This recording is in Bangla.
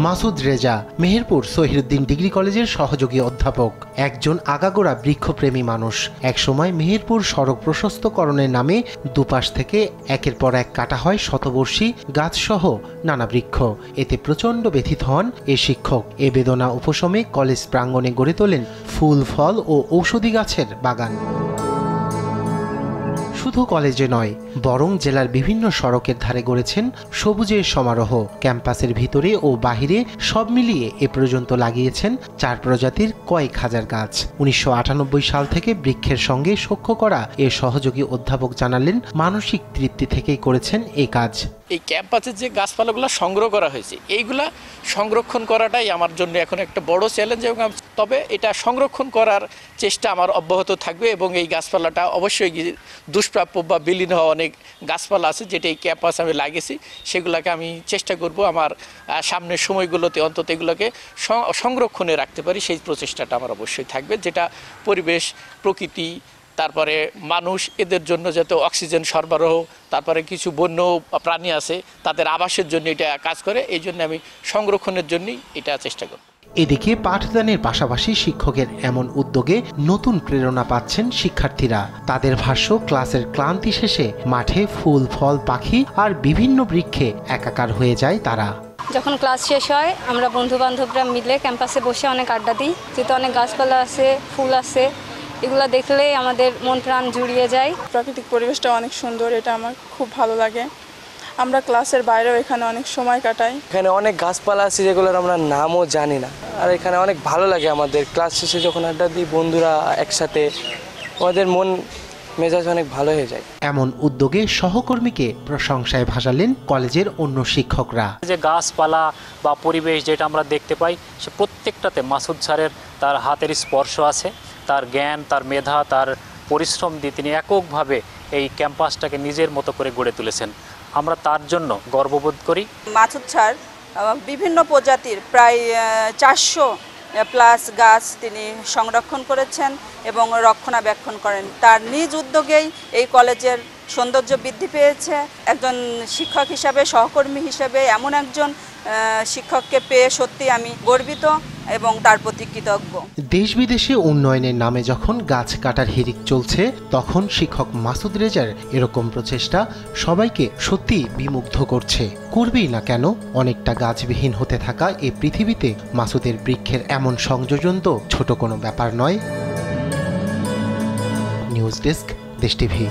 মাসুদ রেজা মেহেরপুর সহিউদ্দিন ডিগ্রি কলেজের সহযোগী অধ্যাপক, একজন আগাগোড়া বৃক্ষপ্রেমী মানুষ। একসময় মেহেরপুর সড়ক প্রশস্তকরণের নামে দুপাশ থেকে একের পর এক কাটা হয় শতবর্ষী গাছসহ নানা বৃক্ষ। এতে প্রচণ্ড ব্যথিত হন এ শিক্ষক। এ বেদনা উপশমে কলেজ প্রাঙ্গণে গড়ে তোলেন ফুল, ফল ও ঔষধি গাছের বাগান। শুধু কলেজে নয়, বরং জেলার বিভিন্ন সড়কের ধারে গড়েছেন সবুজের সমারোহ। ক্যাম্পাসের ভিতরে ও বাহিরে সব মিলিয়ে এ পর্যন্ত লাগিয়েছেন 4 প্রজাতির কয়েক হাজার গাছ। 1998 সাল থেকে বৃক্ষের সঙ্গে সখ্য করা এ সহযোগী অধ্যাপক জানালেন, মানসিক তৃপ্তি থেকেই করেছেন এই কাজ। এই ক্যাম্পাসের যে গাছপালাগুলো সংগ্রহ করা হয়েছে, এইগুলা সংরক্ষণ করাটাই আমার জন্য এখন একটা বড় চ্যালেঞ্জ, এবং তবে এটা সংরক্ষণ করার চেষ্টা আমার অব্যাহত থাকবে। এবং এই গাছপালাটা অবশ্যই দুষ্প্রাপ্য বা বিলীন হওয়া অনেক গাছপালা আছে যেটা এই ক্যাম্পাসে আমি লাগিয়েছি, সেগুলোকে আমি চেষ্টা করব আমার সামনের সময়গুলোতে অন্তত এগুলোকে সংরক্ষণে রাখতে পারি, সেই প্রচেষ্টাটা আমার অবশ্যই থাকবে, যেটা পরিবেশ, প্রকৃতি, তারপরে মানুষ, এদের জন্য যাতে অক্সিজেন সরবরাহ, তারপরে কিছু বন্য প্রাণী আছে তাদের আবাসের জন্য এটা কাজ করে। এই জন্য আমি সংরক্ষণের জন্যই এটা চেষ্টা করব। এদিকে পাঠদানের পাশাপাশি শিক্ষকের এমন উদ্যোগে নতুন প্রেরণা পাচ্ছেন শিক্ষার্থীরা। তাদের ভাষ্য, ক্লাসের ক্লান্তি শেষে মাঠে ফুল, ফল, পাখি আর বিভিন্ন বৃক্ষে একাকার হয়ে যায় তারা। যখন ক্লাস শেষ হয় আমরা বন্ধু বান্ধবরা মিলে ক্যাম্পাসে বসে অনেক আড্ডা দিই। যেহেতু অনেক গাছপালা আছে, ফুল আছে, এগুলো দেখলেই আমাদের মন প্রাণ জুড়িয়ে যায়। প্রাকৃতিক পরিবেশটা অনেক সুন্দর, এটা আমার খুব ভালো লাগে। আমরা ক্লাসের বাইরেও এখানে অনেক সময় কাটাই। এখানে অনেক গাছপালা আছে যেগুলোর আমরা নামও জানি না, আর এখানে অনেক ভালো লাগে আমাদের। ক্লাস শেষে যখন আড্ডা দিই বন্ধুরা একসাথে, আমাদের মন মেজাজ অনেক ভালো হয়ে যায়। এমন উদ্যোগে সহকর্মীকে প্রশংসায় ভাসালেন কলেজের অন্য শিক্ষকরা। যে গাছপালা বা পরিবেশ যেটা আমরা দেখতে পাই, সে প্রত্যেকটাতে মাসুদ স্যারের তার হাতের স্পর্শ আছে, তার জ্ঞান, তার মেধা, তার পরিশ্রম দিয়ে তিনি এককভাবে এই ক্যাম্পাসটাকে নিজের মতো করে গড়ে তুলেছেন। আমরা তার জন্য গর্ববোধ করি। মাসুদ স্যার বিভিন্ন প্রজাতির প্রায় 400+ গাছ তিনি সংরক্ষণ করেছেন এবং রক্ষণাবেক্ষণ করেন। তার নিজ উদ্যোগেই এই কলেজের সৌন্দর্য বৃদ্ধি পেয়েছে। একজন শিক্ষক হিসাবে, সহকর্মী হিসাবে এমন একজন শিক্ষককে পেয়ে সত্যি আমি গর্বিত এবং তার প্রতি কৃতজ্ঞ। দেশ বিদেশে উন্নয়নের নামে যখন গাছ কাটার হিড়িক চলছে, তখন শিক্ষক মাসুদ রেজার এরকম প্রচেষ্টা সবাইকে সত্যি বিমুগ্ধ করছে। করবেই না কেন? অনেকটা গাছবিহীন হতে থাকা এই পৃথিবীতে মাসুদের বৃক্ষের এমন সংযোজন তো ছোট কোনো ব্যাপার নয়। নিউজ ডেস্ক, দেশ টিভি।